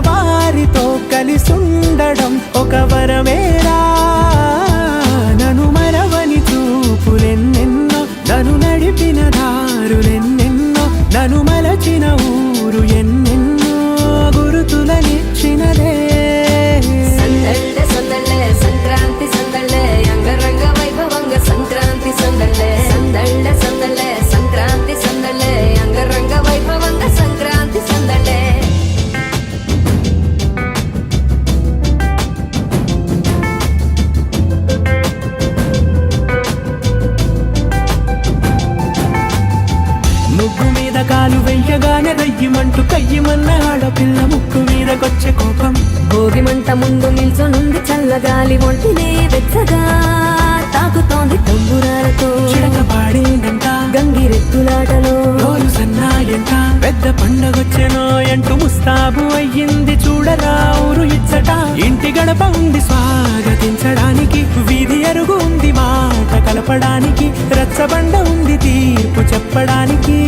వారితో కలిసుండడం ఒక వరమేరా. నన్ను మరవని చూపులెన్నెన్నో, నన్ను నడిపిన దారులెన్నెన్నో, నన్ను మలచిన ఊరు ఎన్నెన్నో గురుతులనిచ్చినదే. సందళ్ళే సందళ్ళే సంక్రాంతి సందళ్ళే అంగరంగ వైభవంగ సంక్రాంతి సందళ్ళే. సందళ్ళే సందళ్ళే సంక్రాంతి సందళ్ళే అంగరంగ వైభవంగ సంక్రాంతి సందళ్ళే. ముగ్గు మీద కాలు వెయ్యగానే రయ్యమంటూ కయ్యమన్న ఆడపిల్ల ముక్కు మీదకొచ్చే కోపం. భోగి మంట ముందు నిల్చొనుంది చల్లగాలి ఒంటినే వెచ్చగా తాకుతోంది తంబురాలతో. చిడక పాడేందంట గంగిరెద్దులాటలో రోజు సన్నాయంట. పెద్ద పండగొచ్చెనో అంటూ ముస్తాబు అయ్యింది చూడరా ఊరు ఇచ్చట. ఇంటి గడప ఉంది స్వాగతించడానికి, వీధి అరుగు ఉంది మాట కలపడానికి, రచ్చబండ ఉంది తీర్పు చెప్పడానికి.